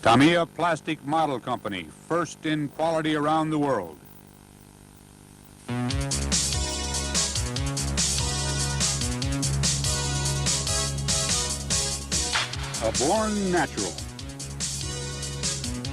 Tamiya Plastic Model Company, first in quality around the world. A born natural.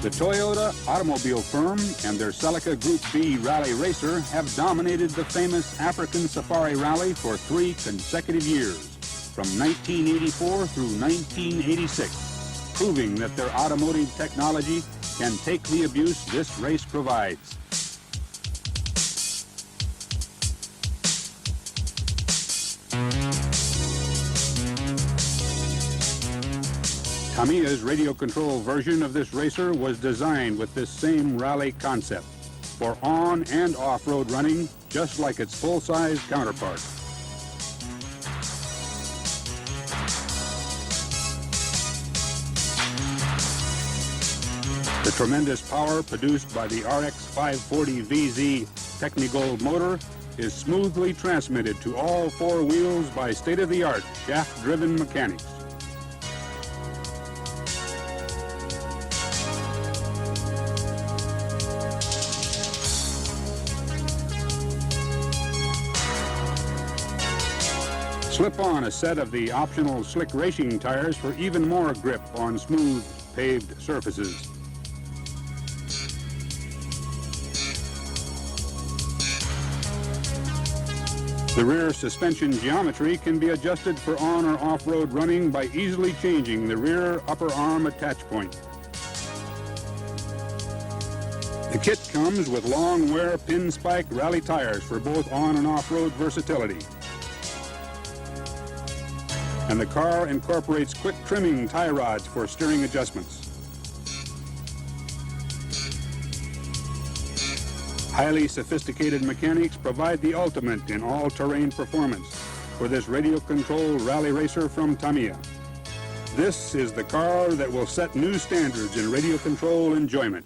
The Toyota automobile firm and their Celica Group B rally racer have dominated the famous African Safari Rally for 3 consecutive years, from 1984 through 1986, proving that their automotive technology can take the abuse this race provides. Tamiya's radio control version of this racer was designed with this same rally concept for on and off-road running, just like its full-size counterpart. The tremendous power produced by the RX 540 VZ Technigold motor is smoothly transmitted to all 4 wheels by state-of-the-art shaft-driven mechanics. Slip on a set of the optional slick racing tires for even more grip on smooth paved surfaces. The rear suspension geometry can be adjusted for on or off-road running by easily changing the rear upper arm attach point. The kit comes with long wear pin spike rally tires for both on and off-road versatility. And the car incorporates quick trimming tie rods for steering adjustments. Highly sophisticated mechanics provide the ultimate in all-terrain performance for this radio-controlled rally racer from Tamiya. This is the car that will set new standards in radio control enjoyment.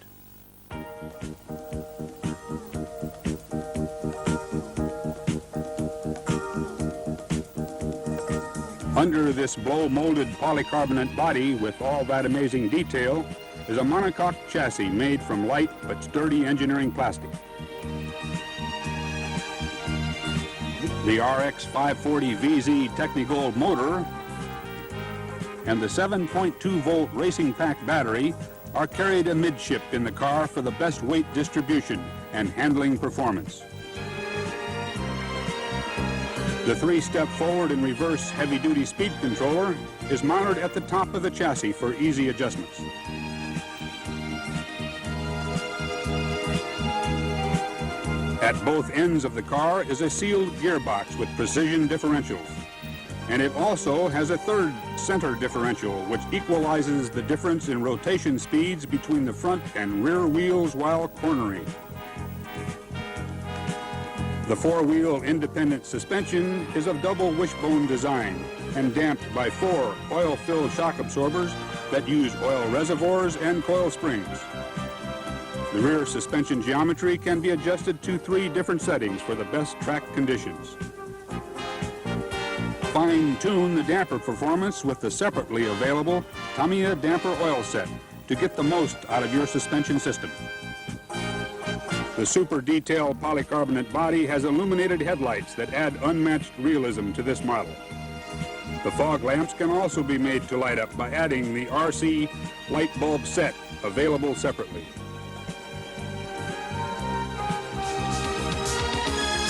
Under this blow-molded polycarbonate body with all that amazing detail is a monocoque chassis made from light but sturdy engineering plastic. The RX 540 VZ Technigold motor and the 7.2-volt racing pack battery are carried amidship in the car for the best weight distribution and handling performance. The 3-step forward and reverse heavy-duty speed controller is mounted at the top of the chassis for easy adjustments. At both ends of the car is a sealed gearbox with precision differentials. And it also has a third center differential, which equalizes the difference in rotation speeds between the front and rear wheels while cornering. The 4-wheel independent suspension is of double wishbone design and damped by 4 oil-filled shock absorbers that use oil reservoirs and coil springs. The rear suspension geometry can be adjusted to 3 different settings for the best track conditions. Fine-tune the damper performance with the separately available Tamiya damper oil set to get the most out of your suspension system. The super detailed polycarbonate body has illuminated headlights that add unmatched realism to this model. The fog lamps can also be made to light up by adding the RC light bulb set, available separately.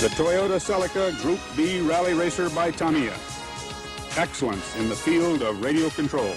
The Toyota Celica Group B Rally Racer by Tamiya. Excellence in the field of radio control.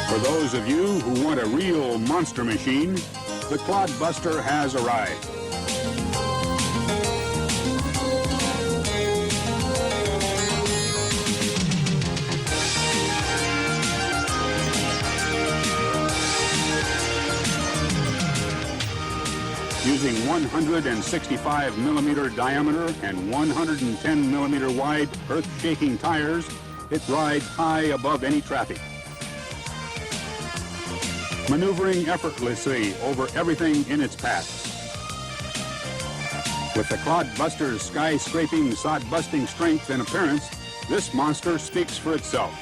For those of you who want a real monster machine, the Clodbuster has arrived. Using 165 millimeter diameter and 110 millimeter wide earth-shaking tires, it rides high above any traffic, maneuvering effortlessly over everything in its path. With the Clodbuster's sky-scraping, sod-busting strength and appearance, this monster speaks for itself.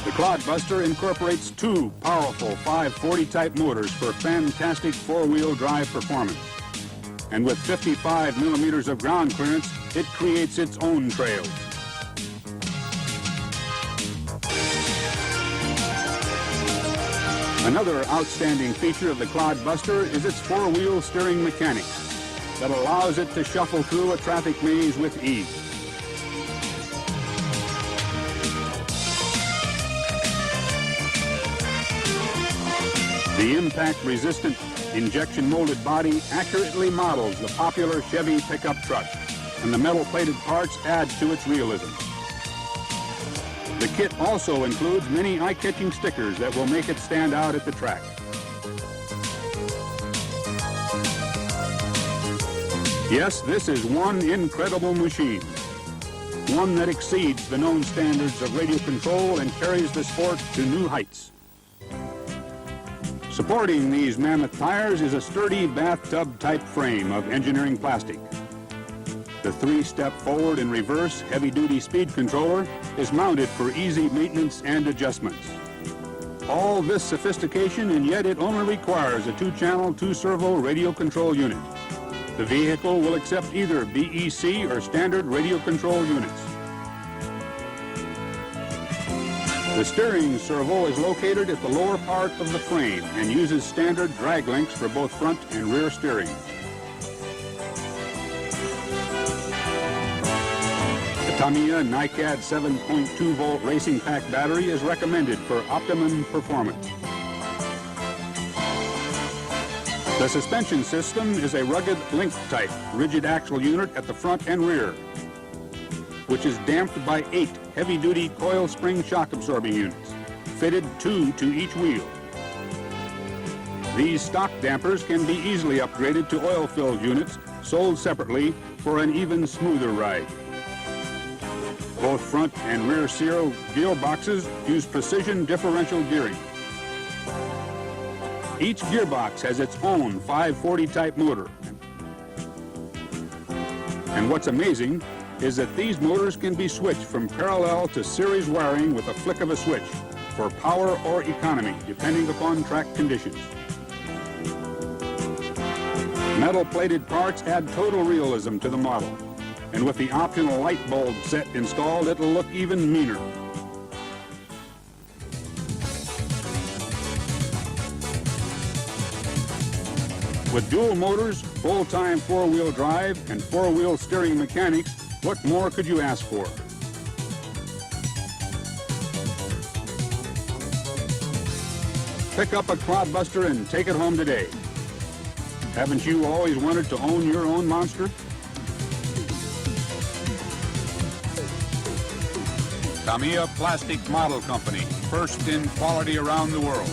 The Clodbuster incorporates two powerful 540 type motors for fantastic four-wheel drive performance. And with 55 millimeters of ground clearance, it creates its own trails. Another outstanding feature of the Clodbuster is its four-wheel steering mechanics that allows it to shuffle through a traffic maze with ease. The impact-resistant, injection-molded body accurately models the popular Chevy pickup truck, and the metal-plated parts add to its realism. The kit also includes many eye-catching stickers that will make it stand out at the track. Yes, this is one incredible machine, one that exceeds the known standards of radio control and carries the sport to new heights. Supporting these mammoth tires is a sturdy bathtub-type frame of engineering plastic. The three-step forward and reverse heavy-duty speed controller is mounted for easy maintenance and adjustments. All this sophistication, and yet it only requires a two-channel, two-servo radio control unit. The vehicle will accept either BEC or standard radio control units. The steering servo is located at the lower part of the frame and uses standard drag links for both front and rear steering. The Tamiya NiCad 7.2-volt racing pack battery is recommended for optimum performance. The suspension system is a rugged link-type rigid axle unit at the front and rear, which is damped by 8 heavy-duty coil spring shock absorbing units, fitted 2 to each wheel. These stock dampers can be easily upgraded to oil-filled units sold separately for an even smoother ride. Both front and rear serial gearboxes use precision differential gearing. Each gearbox has its own 540 type motor. And what's amazing is that these motors can be switched from parallel to series wiring with a flick of a switch for power or economy, depending upon track conditions. Metal-plated parts add total realism to the model, and with the optional light bulb set installed, it'll look even meaner. With dual motors, full-time four-wheel drive, and four-wheel steering mechanics, what more could you ask for? Pick up a Clodbuster and take it home today. Haven't you always wanted to own your own monster? Tamiya Plastic Model Company, first in quality around the world.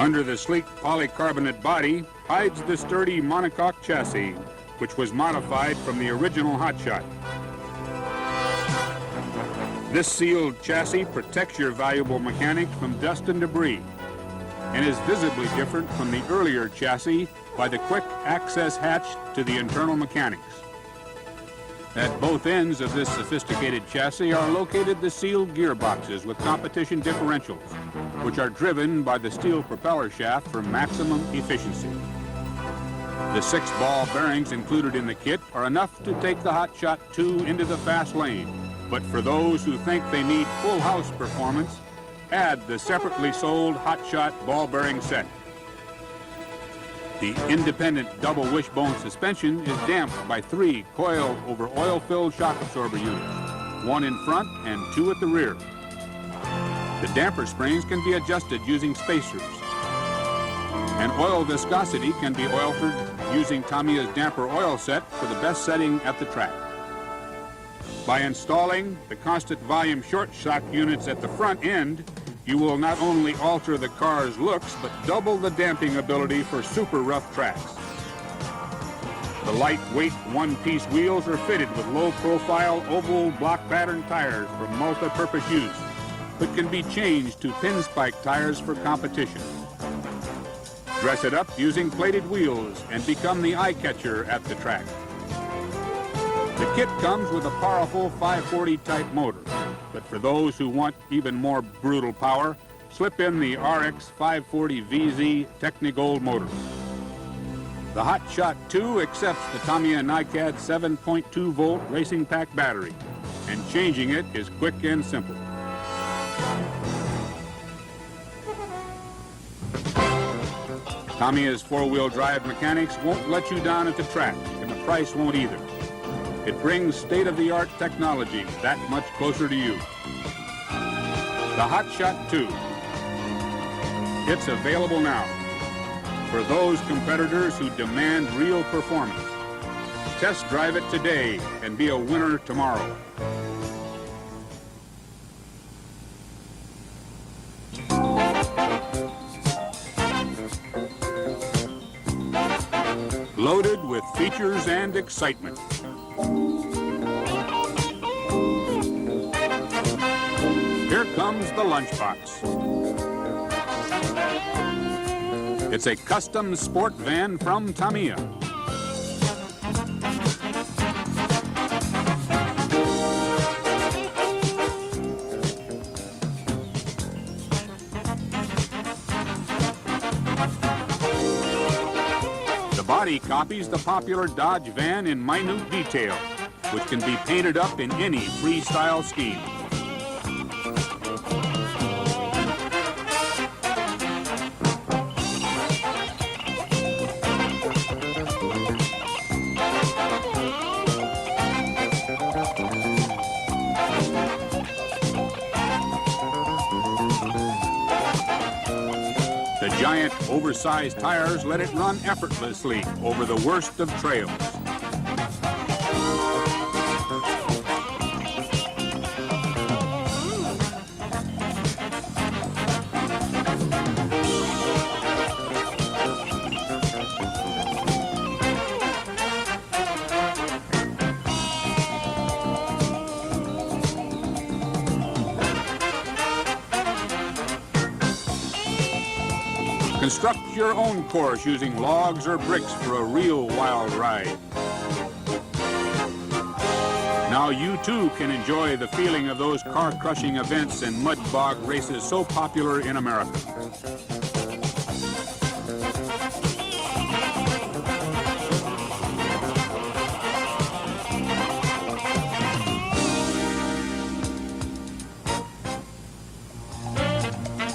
Under the sleek polycarbonate body hides the sturdy monocoque chassis, which was modified from the original Hotshot. This sealed chassis protects your valuable mechanics from dust and debris and is visibly different from the earlier chassis by the quick access hatch to the internal mechanics. At both ends of this sophisticated chassis are located the sealed gearboxes with competition differentials, which are driven by the steel propeller shaft for maximum efficiency. The 6 ball bearings included in the kit are enough to take the Hotshot 2 into the fast lane, but for those who think they need full house performance, add the separately sold Hotshot ball bearing set. The independent double wishbone suspension is damped by 3 coil over oil-filled shock absorber units, 1 in front and 2 at the rear. The damper springs can be adjusted using spacers, and oil viscosity can be altered using Tamiya's damper oil set for the best setting at the track. By installing the constant volume short shock units at the front end, you will not only alter the car's looks, but double the damping ability for super rough tracks. The lightweight one-piece wheels are fitted with low-profile oval block pattern tires for multi-purpose use, but can be changed to pinspike tires for competition. Dress it up using plated wheels and become the eye-catcher at the track. The kit comes with a powerful 540 type motor, but for those who want even more brutal power, slip in the RX 540 VZ Technigold motor. The Hotshot 2 accepts the Tamiya NiCad 7.2 volt racing pack battery, and changing it is quick and simple. Tamiya's 4-wheel drive mechanics won't let you down at the track, and the price won't either. It brings state-of-the-art technology that much closer to you. The Hotshot 2. It's available now. For those competitors who demand real performance, test drive it today and be a winner tomorrow. Loaded with features and excitement. Here comes the lunchbox. It's a custom sport van from Tamiya. The body copies the popular Dodge van in minute detail, which can be painted up in any freestyle scheme. The giant, oversized tires let it run effortlessly over the worst of trails. Construct your own course using logs or bricks for a real wild ride. Now you too can enjoy the feeling of those car-crushing events and mud bog races so popular in America.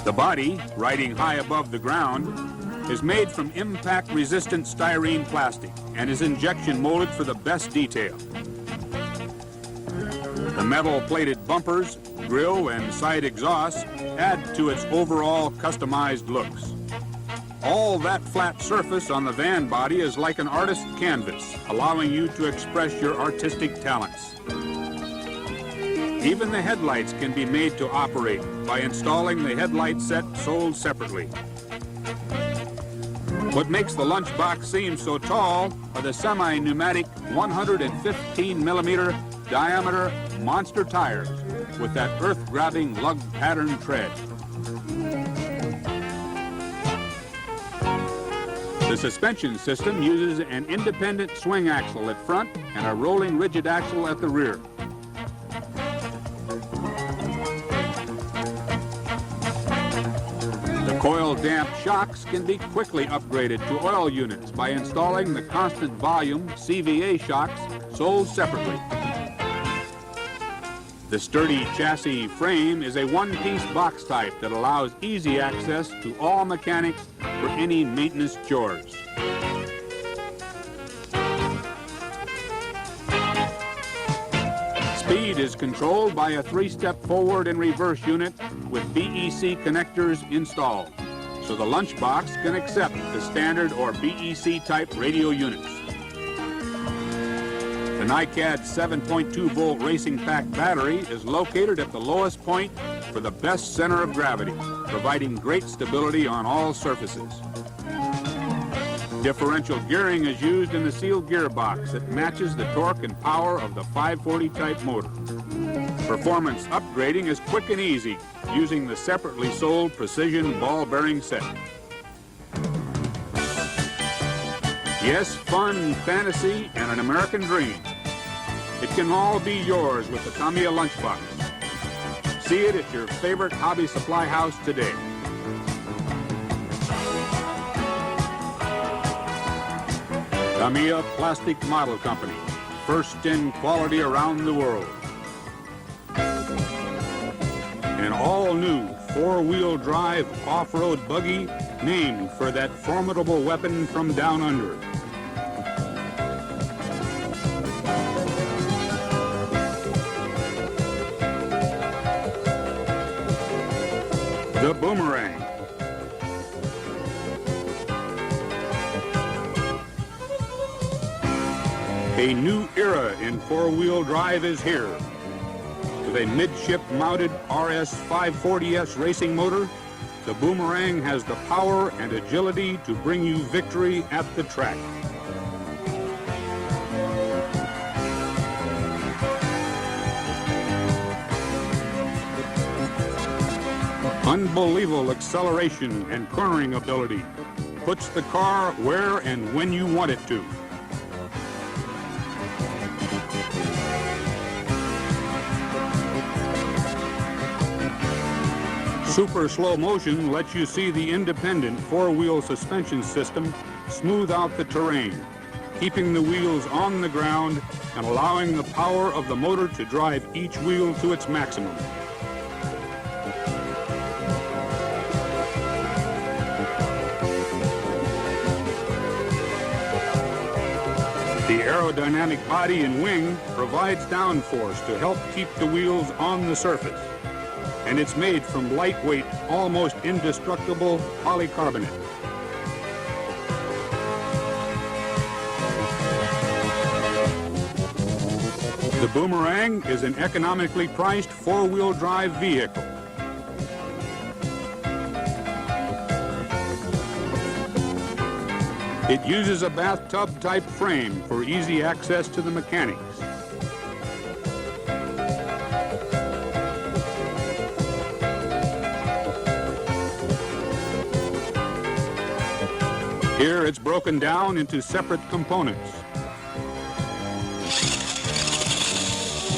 The body, riding high above the ground, is made from impact-resistant styrene plastic and is injection molded for the best detail. The metal-plated bumpers, grille, and side exhausts add to its overall customized looks. All that flat surface on the van body is like an artist's canvas, allowing you to express your artistic talents. Even the headlights can be made to operate by installing the headlight set sold separately. What makes the lunchbox seem so tall are the semi-pneumatic 115-millimeter diameter monster tires with that earth-grabbing lug pattern tread. The suspension system uses an independent swing axle at front and a rolling rigid axle at the rear. The coil damp shocks can be quickly upgraded to oil units by installing the constant volume CVA shocks sold separately. The sturdy chassis frame is a one-piece box type that allows easy access to all mechanics for any maintenance chores. Speed is controlled by a 3-step forward and reverse unit with BEC connectors installed, so the lunchbox can accept the standard or BEC type radio units. The NiCad 7.2-volt racing pack battery is located at the lowest point for the best center of gravity, providing great stability on all surfaces. Differential gearing is used in the sealed gearbox that matches the torque and power of the 540 type motor. Performance upgrading is quick and easy using the separately sold precision ball bearing set. Yes, fun, fantasy, and an American dream. It can all be yours with the Tamiya Lunchbox. See it at your favorite hobby supply house today. Tamiya Plastic Model Company, first in quality around the world. An all-new four-wheel drive off-road buggy named for that formidable weapon from down under. The Boomerang. A new era in four-wheel drive is here. With a midship-mounted RS 540S racing motor, the Boomerang has the power and agility to bring you victory at the track. Unbelievable acceleration and cornering ability puts the car where and when you want it to. Super slow motion lets you see the independent four-wheel suspension system smooth out the terrain, keeping the wheels on the ground and allowing the power of the motor to drive each wheel to its maximum. The aerodynamic body and wing provides downforce to help keep the wheels on the surface. And it's made from lightweight, almost indestructible polycarbonate. The Boomerang is an economically priced four-wheel drive vehicle. It uses a bathtub-type frame for easy access to the mechanics. Here it's broken down into separate components.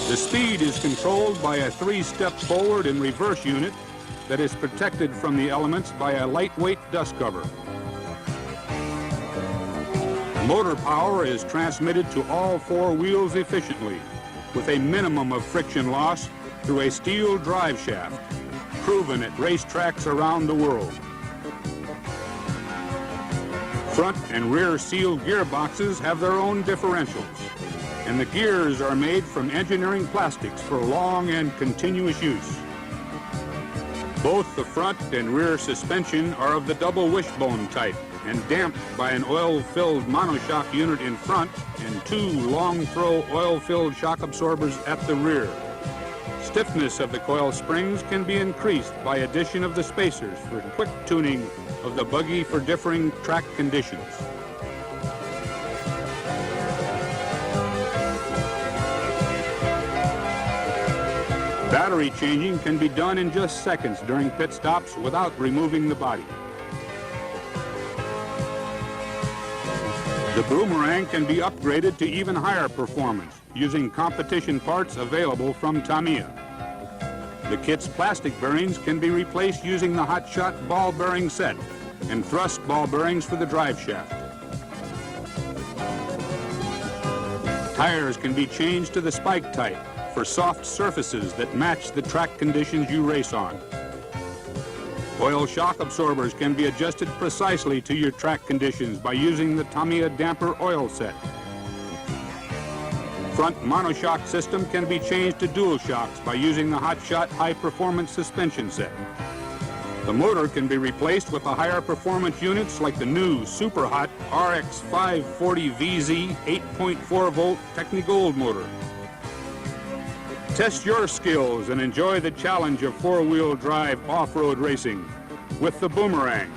The speed is controlled by a 3-step forward and reverse unit that is protected from the elements by a lightweight dust cover. Motor power is transmitted to all four wheels efficiently with a minimum of friction loss through a steel drive shaft, proven at racetracks around the world. Front and rear sealed gearboxes have their own differentials, and the gears are made from engineering plastics for long and continuous use. Both the front and rear suspension are of the double wishbone type and damped by an oil-filled monoshock unit in front and two long-throw oil-filled shock absorbers at the rear. stiffness of the coil springs can be increased by addition of the spacers for quick tuning of the buggy for differing track conditions. Battery changing can be done in just seconds during pit stops without removing the body. The Boomerang can be upgraded to even higher performance using competition parts available from Tamiya. The kit's plastic bearings can be replaced using the Hot Shot ball bearing set and thrust ball bearings for the drive shaft. Tires can be changed to the spike type for soft surfaces that match the track conditions you race on. Oil shock absorbers can be adjusted precisely to your track conditions by using the Tamiya damper oil set. Front monoshock system can be changed to dual shocks by using the Hot Shot high-performance suspension set. The motor can be replaced with the higher performance units like the new Super Hot RX 540VZ 8.4 volt Technigold motor. Test your skills and enjoy the challenge of four-wheel drive off-road racing with the Boomerang.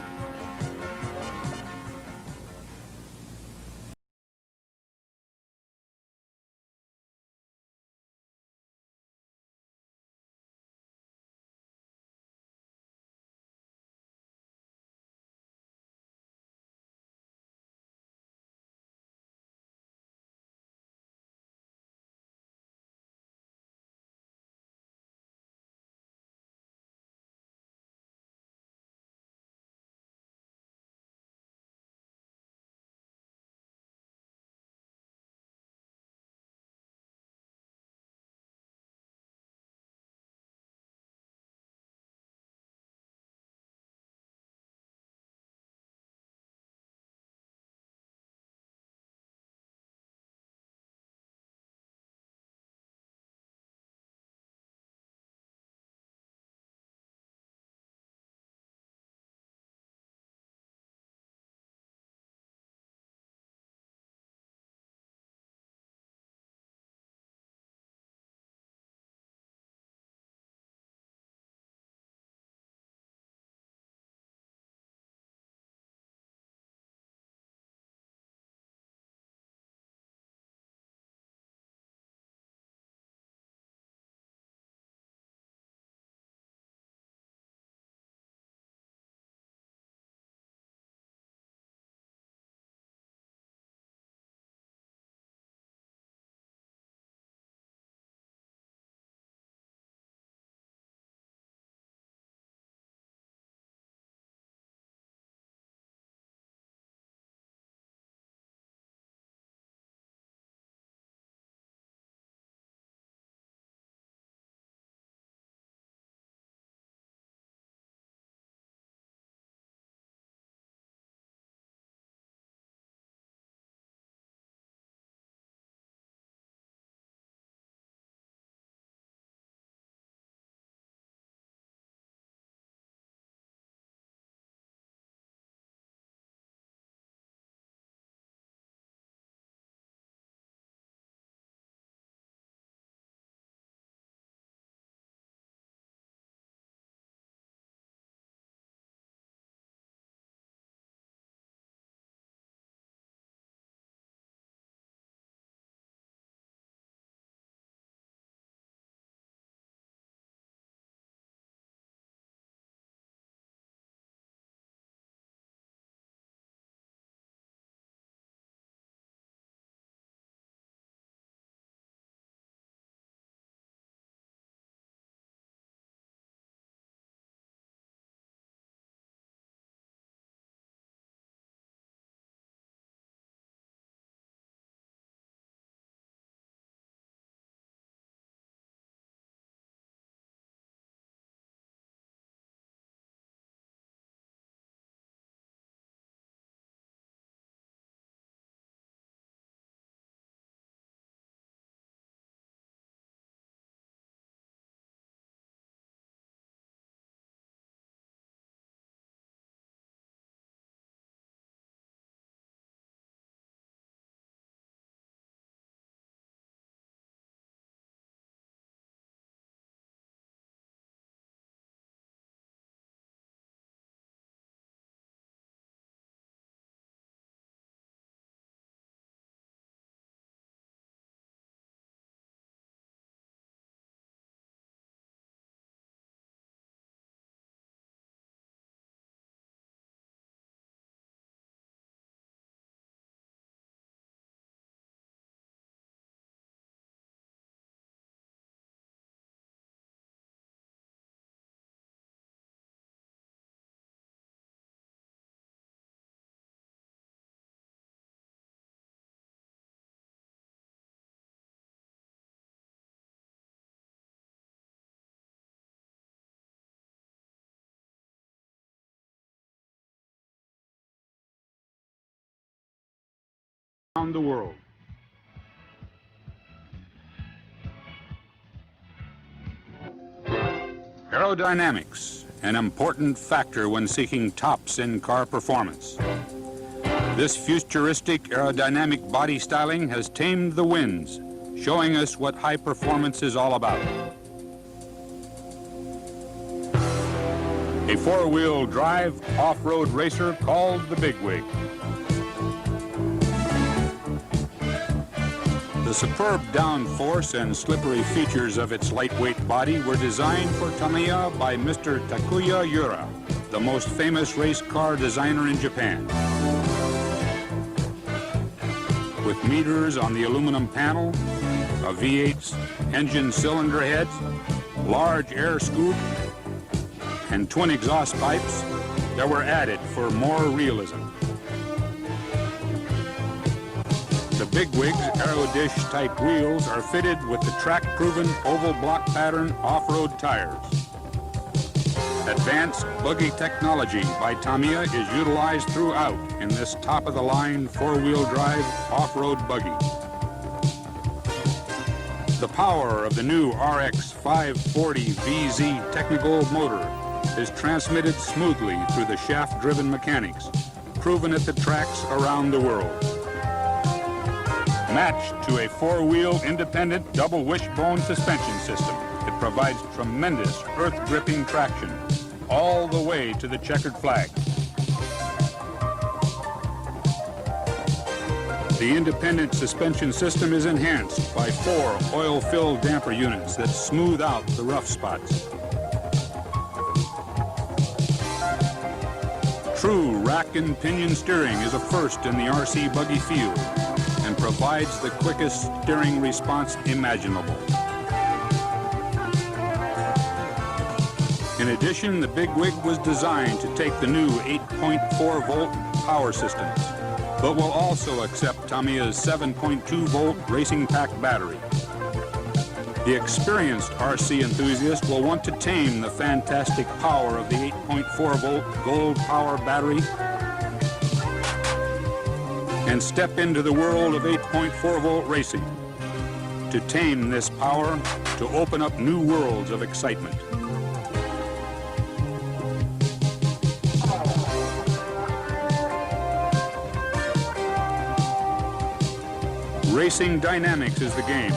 around the world. Aerodynamics, an important factor when seeking tops in car performance. This futuristic aerodynamic body styling has tamed the winds, showing us what high performance is all about. A four-wheel drive off-road racer called the Bigwig. The superb downforce and slippery features of its lightweight body were designed for Tamiya by Mr. Takuya Yura, the most famous race car designer in Japan. With meters on the aluminum panel, a V8's engine cylinder heads, large air scoop, and twin exhaust pipes that were added for more realism. The Bigwig's Aerodish type wheels are fitted with the track-proven oval block pattern off-road tires. Advanced buggy technology by Tamiya is utilized throughout in this top-of-the-line four-wheel drive off-road buggy. The power of the new RX 540 VZ Technical motor is transmitted smoothly through the shaft-driven mechanics, proven at the tracks around the world. Matched to a four-wheel independent double wishbone suspension system, it provides tremendous earth-gripping traction all the way to the checkered flag. The independent suspension system is enhanced by 4 oil-filled damper units that smooth out the rough spots. True rack and pinion steering is a first in the RC buggy field and provides the quickest steering response imaginable. In addition, the Bigwig was designed to take the new 8.4-volt power systems, but will also accept Tamiya's 7.2-volt racing pack battery. The experienced RC enthusiast will want to tame the fantastic power of the 8.4-volt gold power battery and step into the world of 8.4-volt racing. To tame this power, to open up new worlds of excitement. Racing dynamics is the game.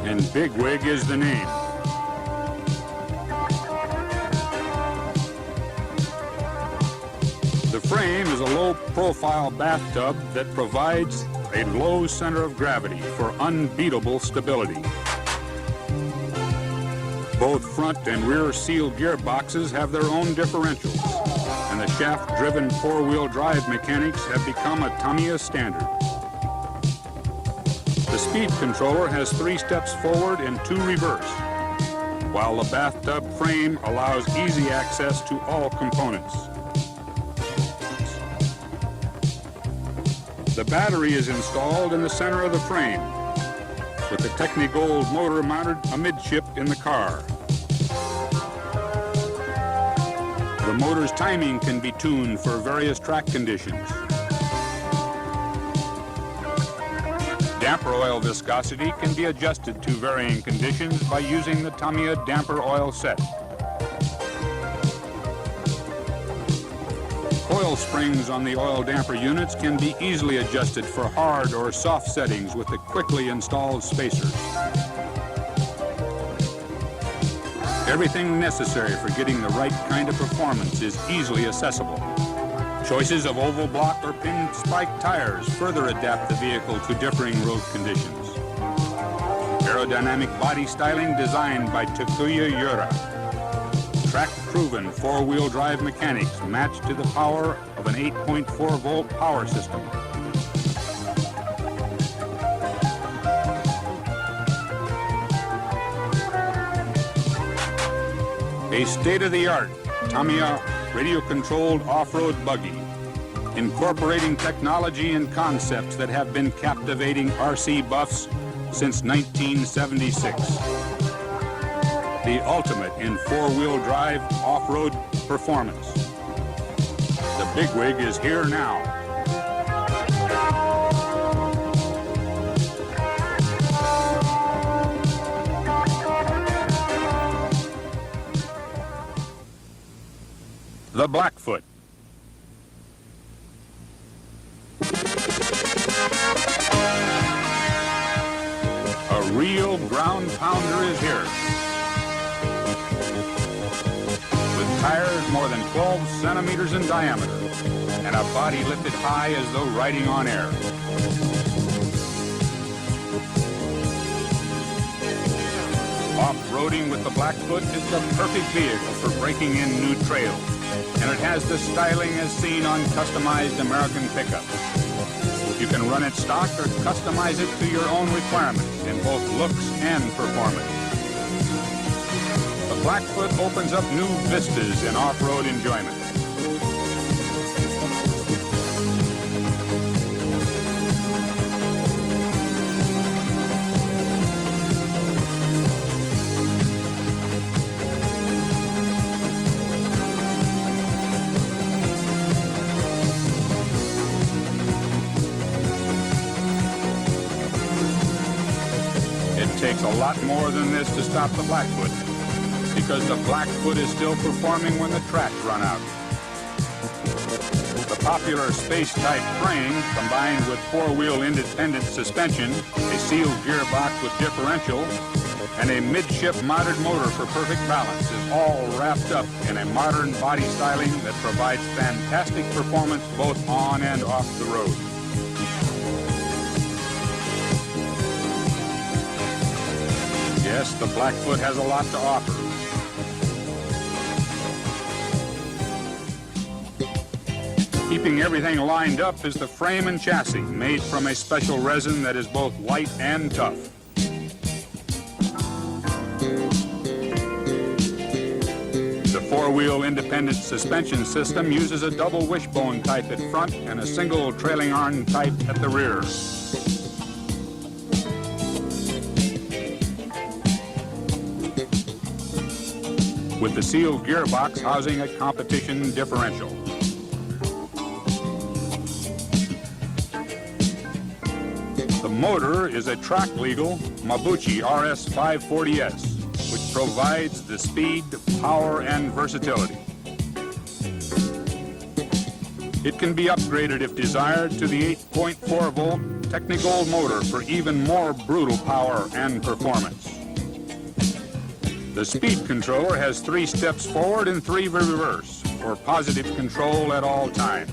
And Bigwig is the name. The frame is a low-profile bathtub that provides a low center of gravity for unbeatable stability. Both front and rear seal gearboxes have their own differentials, and the shaft-driven four-wheel drive mechanics have become a Tamiya standard. The speed controller has 3 steps forward and 2 reverse, while the bathtub frame allows easy access to all components. The battery is installed in the center of the frame, with the Technigold motor mounted amidship in the car. The motor's timing can be tuned for various track conditions. Damper oil viscosity can be adjusted to varying conditions by using the Tamiya damper oil set. Coil springs on the oil damper units can be easily adjusted for hard or soft settings with the quickly installed spacers. Everything necessary for getting the right kind of performance is easily accessible. Choices of oval block or pin spike tires further adapt the vehicle to differing road conditions. Aerodynamic body styling designed by Takuya Yura. Track-proven four-wheel drive mechanics matched to the power of an 8.4-volt power system. A state-of-the-art Tamiya radio-controlled off-road buggy, incorporating technology and concepts that have been captivating RC buffs since 1976. The ultimate in four-wheel drive off-road performance. The Bigwig is here now. The Blackfoot. A real ground pounder is here. With tires more than 12 centimeters in diameter and a body lifted high as though riding on air. Off-roading with the Blackfoot is the perfect vehicle for breaking in new trails, and it has the styling as seen on customized American pickups. You can run it stock or customize it to your own requirements in both looks and performance. The Blackfoot opens up new vistas in off-road enjoyment. It takes a lot more than this to stop the Blackfoot, because the Blackfoot is still performing when the tracks run out. The popular space-type frame, combined with four-wheel independent suspension, a sealed gearbox with differential, and a midship-mounted motor for perfect balance, is all wrapped up in a modern body styling that provides fantastic performance both on and off the road. Yes, the Blackfoot has a lot to offer. Keeping everything lined up is the frame and chassis, made from a special resin that is both light and tough. The four-wheel independent suspension system uses a double wishbone type at front and a single trailing arm type at the rear. With the sealed gearbox housing a competition differential. The motor is a track-legal Mabuchi RS 540S, which provides the speed, power, and versatility. It can be upgraded if desired to the 8.4-volt Technigold motor for even more brutal power and performance. The speed controller has 3 steps forward and 3 reverse for positive control at all times.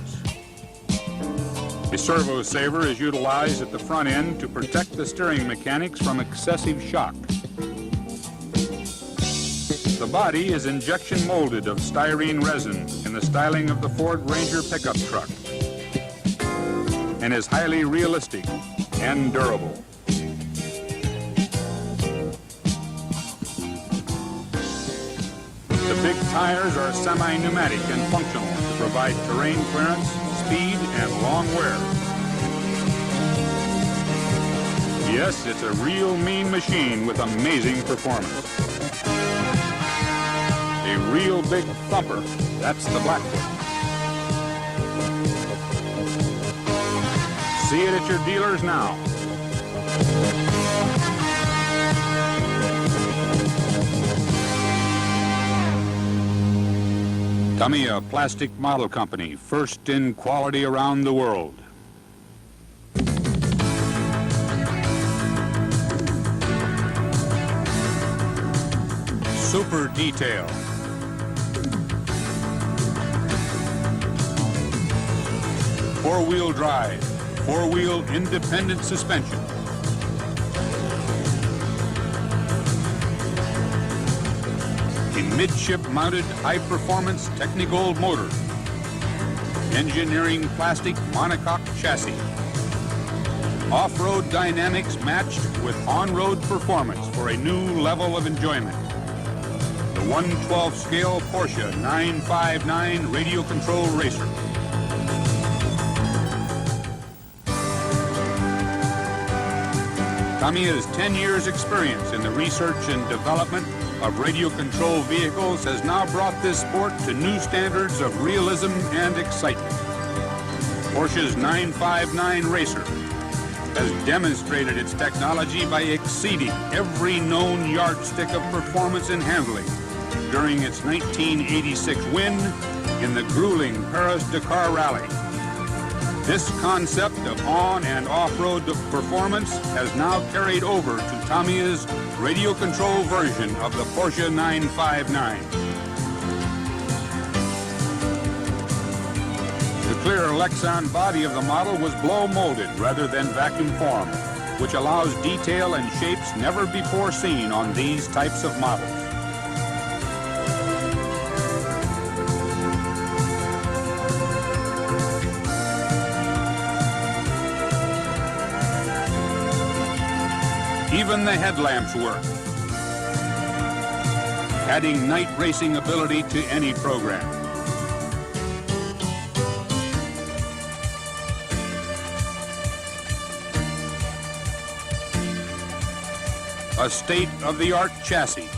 A servo saver is utilized at the front end to protect the steering mechanics from excessive shock. The body is injection molded of styrene resin in the styling of the Ford Ranger pickup truck and is highly realistic and durable. The big tires are semi-pneumatic and functional to provide terrain clearance, speed, and long wear. Yes, it's a real mean machine with amazing performance. A real big thumper, that's the Blackfoot. See it at your dealers now. Tamiya Plastic Model Company, first in quality around the world. Super Detail. Four-wheel drive, four-wheel independent suspension. A midship-mounted high-performance Technigold motor. Engineering plastic monocoque chassis. Off-road dynamics matched with on-road performance for a new level of enjoyment. The 1/12 scale Porsche 959 radio control racer. Tamiya's 10 years experience in the research and development of radio control vehicles has now brought this sport to new standards of realism and excitement. Porsche's 959 Racer has demonstrated its technology by exceeding every known yardstick of performance and handling during its 1986 win in the grueling Paris-Dakar Rally. This concept of on- and off-road performance has now carried over to Tamiya's radio control version of the Porsche 959. The clear Lexan body of the model was blow-molded rather than vacuum-formed, which allows detail and shapes never before seen on these types of models. Even the headlamps work, adding night racing ability to any program. A state-of-the-art chassis.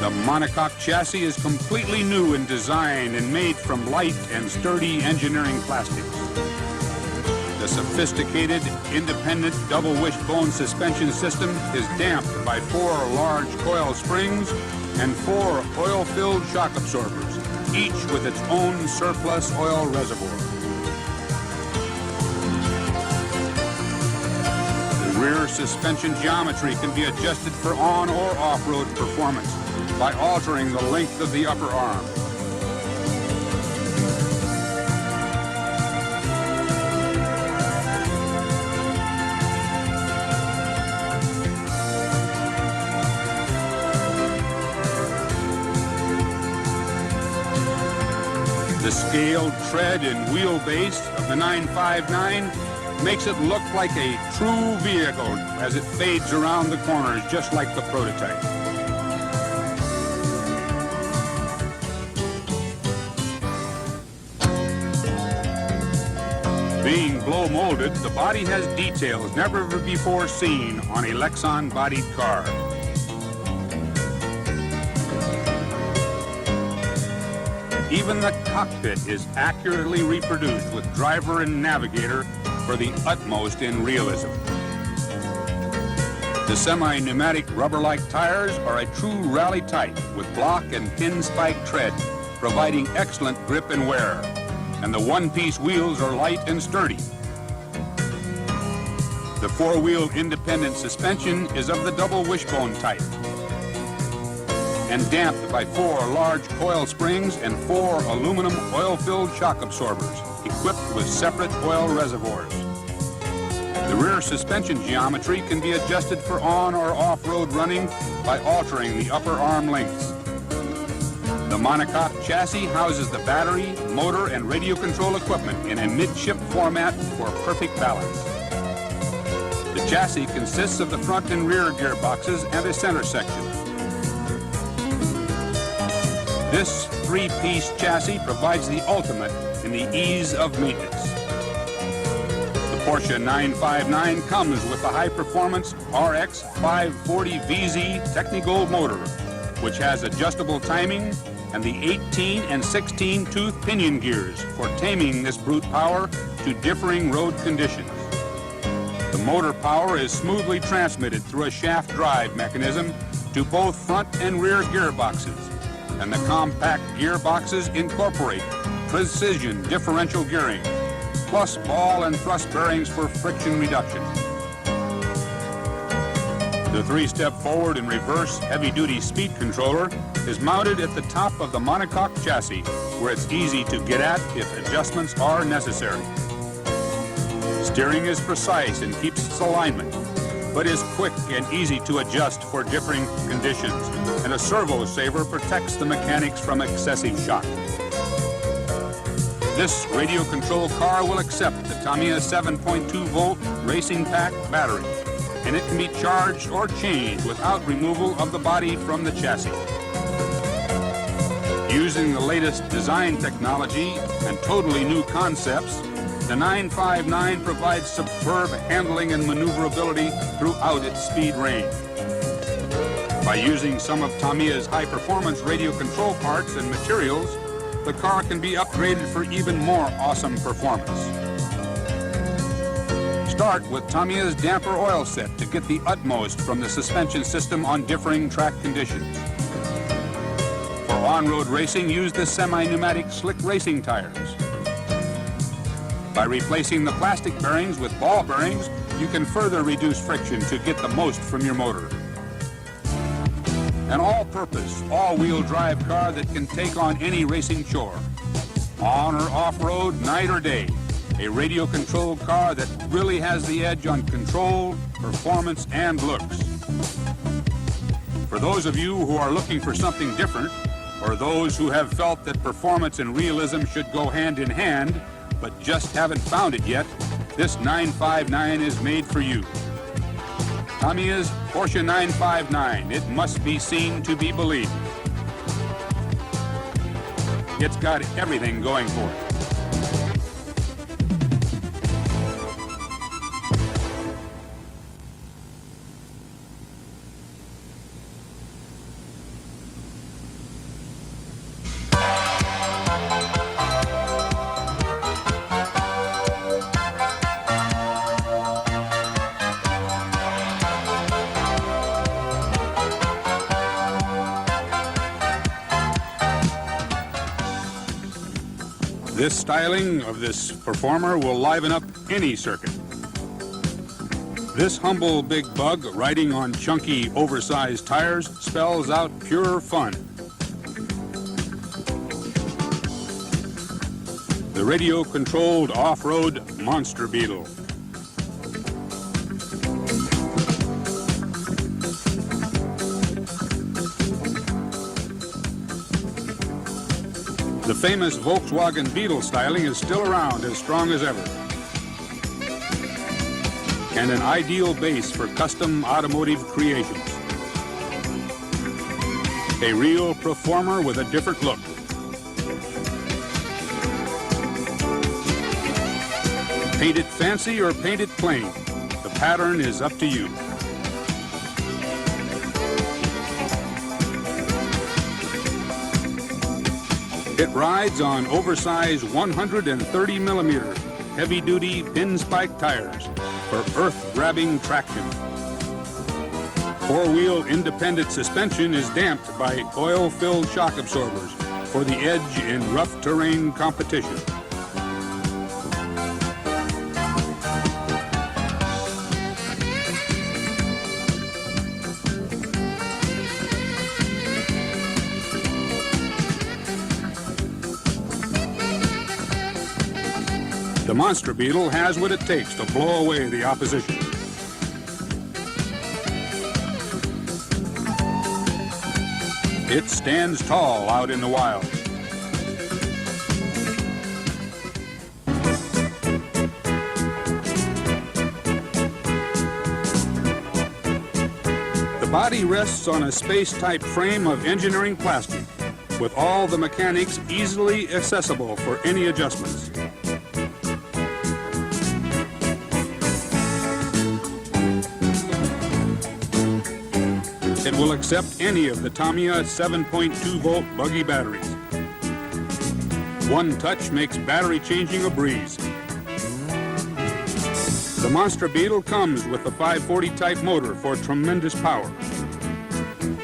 The monocoque chassis is completely new in design and made from light and sturdy engineering plastics. The sophisticated, independent double wishbone suspension system is damped by 4 large coil springs and 4 oil-filled shock absorbers, each with its own surplus oil reservoir. The rear suspension geometry can be adjusted for on- or off-road performance by altering the length of the upper arm. The scaled tread and wheelbase of the 959 makes it look like a true vehicle as it fades around the corners just like the prototype. Being blow molded, the body has details never before seen on a Lexan bodied car. Even the cockpit is accurately reproduced with driver and navigator for the utmost in realism. The semi-pneumatic rubber-like tires are a true rally type with block and pin spike tread, providing excellent grip and wear. And the one-piece wheels are light and sturdy. The 4-wheel independent suspension is of the double wishbone type and damped by 4 large coil springs and 4 aluminum oil-filled shock absorbers equipped with separate oil reservoirs. The rear suspension geometry can be adjusted for on- or off-road running by altering the upper arm lengths. The monocoque chassis houses the battery, motor, and radio control equipment in a midship format for perfect balance. The chassis consists of the front and rear gearboxes and a center section. This 3-piece chassis provides the ultimate in the ease of maintenance. The Porsche 959 comes with the high-performance RX 540 VZ Technigold motor, which has adjustable timing and the 18 and 16 tooth pinion gears for taming this brute power to differing road conditions. The motor power is smoothly transmitted through a shaft drive mechanism to both front and rear gearboxes, and the compact gearboxes incorporate precision differential gearing, plus ball and thrust bearings for friction reduction. The 3-step forward and reverse heavy-duty speed controller is mounted at the top of the monocoque chassis, where it's easy to get at if adjustments are necessary. Steering is precise and keeps its alignment, but is quick and easy to adjust for differing conditions, and a servo saver protects the mechanics from excessive shock. This radio control car will accept the Tamiya 7.2-volt Racing Pack battery, and it can be charged or changed without removal of the body from the chassis. Using the latest design technology and totally new concepts, The 959 provides superb handling and maneuverability throughout its speed range. By using some of Tamiya's high-performance radio control parts and materials, the car can be upgraded for even more awesome performance. Start with Tamiya's damper oil set to get the utmost from the suspension system on differing track conditions. For on-road racing, use the semi-pneumatic slick racing tires. By replacing the plastic bearings with ball bearings, you can further reduce friction to get the most from your motor. An all-purpose, all-wheel drive car that can take on any racing chore. On or off-road, night or day. A radio-controlled car that really has the edge on control, performance, and looks. For those of you who are looking for something different, or those who have felt that performance and realism should go hand in hand, but just haven't found it yet, this 959 is made for you. Tamiya's Porsche 959. It must be seen to be believed. It's got everything going for it. This styling of this performer will liven up any circuit. This humble big bug riding on chunky, oversized tires spells out pure fun. The radio-controlled off-road Monster Beetle. The famous Volkswagen Beetle styling is still around, as strong as ever. And an ideal base for custom automotive creations. A real performer with a different look. Paint it fancy or paint it plain. The pattern is up to you. It rides on oversized 130mm heavy-duty pin-spike tires for earth-grabbing traction. Four-wheel independent suspension is damped by oil-filled shock absorbers for the edge in rough terrain competition. The Monster Beetle has what it takes to blow away the opposition. It stands tall out in the wild. The body rests on a space-type frame of engineering plastic, with all the mechanics easily accessible for any adjustments. It will accept any of the Tamiya 7.2-volt buggy batteries. One touch makes battery changing a breeze. The Monster Beetle comes with the 540 type motor for tremendous power.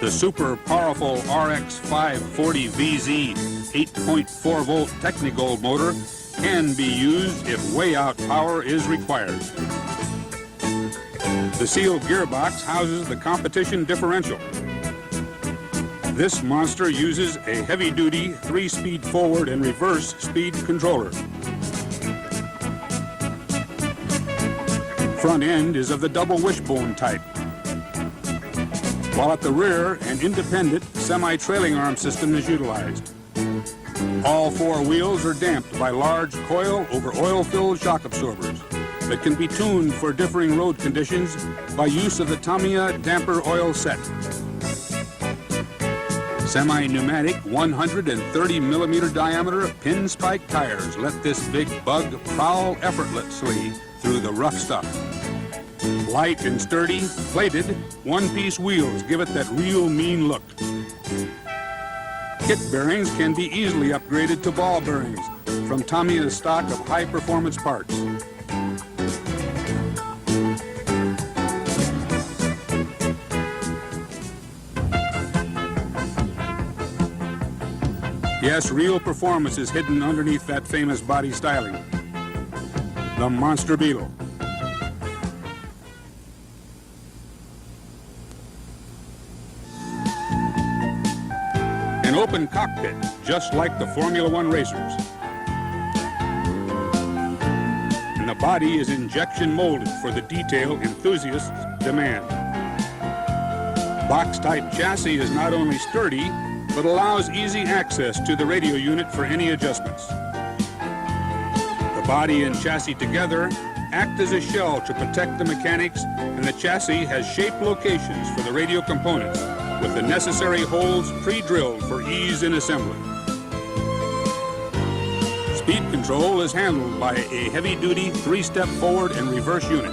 The super powerful RX 540 VZ 8.4-volt Technigold motor can be used if way-out power is required. The sealed gearbox houses the competition differential. This monster uses a heavy-duty 3-speed forward and reverse speed controller. Front end is of the double wishbone type, while at the rear an independent semi-trailing arm system is utilized. All four wheels are damped by large coil over oil-filled shock absorbers that can be tuned for differing road conditions by use of the Tamiya damper oil set. Semi-pneumatic 130 millimeter diameter pinspike tires let this big bug prowl effortlessly through the rough stuff. Light and sturdy, plated, one-piece wheels give it that real mean look. Kit bearings can be easily upgraded to ball bearings from Tamiya's stock of high-performance parts. Yes, real performance is hidden underneath that famous body styling. The Monster Beetle. An open cockpit, just like the Formula One racers. And the body is injection molded for the detail enthusiasts demand. Box-type chassis is not only sturdy, but allows easy access to the radio unit for any adjustments. The body and chassis together act as a shell to protect the mechanics, and the chassis has shaped locations for the radio components with the necessary holes pre-drilled for ease in assembly. Speed control is handled by a heavy-duty 3-step forward and reverse unit.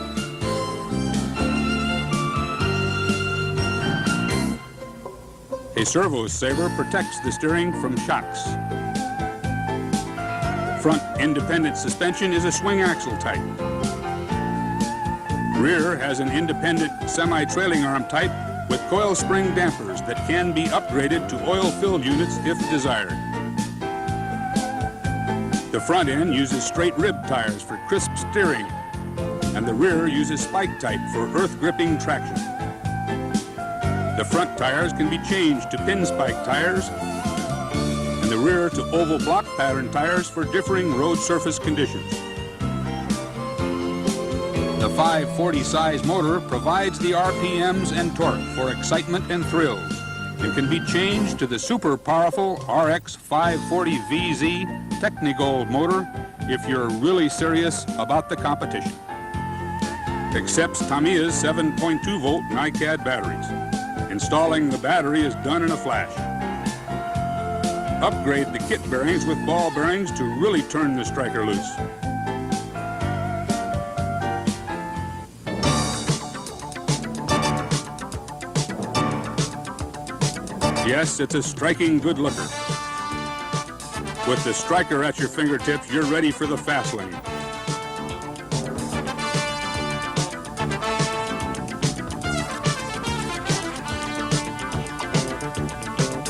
A servo saver protects the steering from shocks. Front independent suspension is a swing axle type. Rear has an independent semi-trailing arm type with coil spring dampers that can be upgraded to oil-filled units if desired. The front end uses straight rib tires for crisp steering, and the rear uses spike type for earth-gripping traction. The front tires can be changed to pinspike tires, and the rear to oval block pattern tires for differing road surface conditions. The 540 size motor provides the RPMs and torque for excitement and thrills, and can be changed to the super powerful RX 540VZ Technigold motor if you're really serious about the competition. Accepts Tamiya's 7.2 volt NiCad batteries. Installing the battery is done in a flash. Upgrade the kit bearings with ball bearings to really turn the striker loose. Yes, it's a striking good looker. With the striker at your fingertips, you're ready for the fast lane.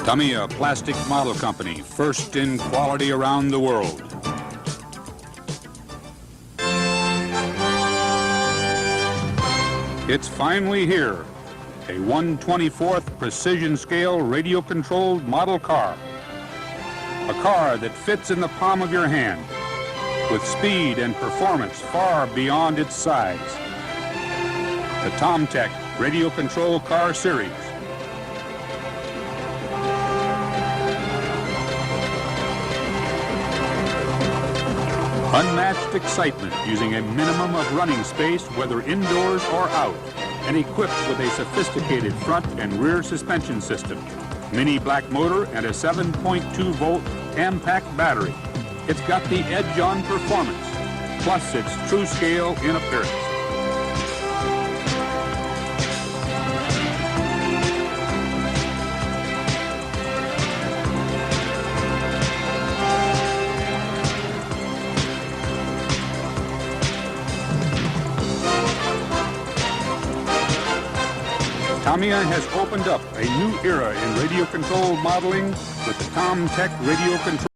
Tamiya Plastic Model Company, first in quality around the world. It's finally here, a 1/24th precision scale radio-controlled model car. A car that fits in the palm of your hand, with speed and performance far beyond its size. The TomTech Radio Control Car Series. Unmatched excitement using a minimum of running space, whether indoors or out, and equipped with a sophisticated front and rear suspension system, mini black motor, and a 7.2 volt Ampac battery. It's got the edge on performance, plus it's true scale in appearance. Tamiya has opened up a new era in radio-controlled modeling with the TomTech Radio Control.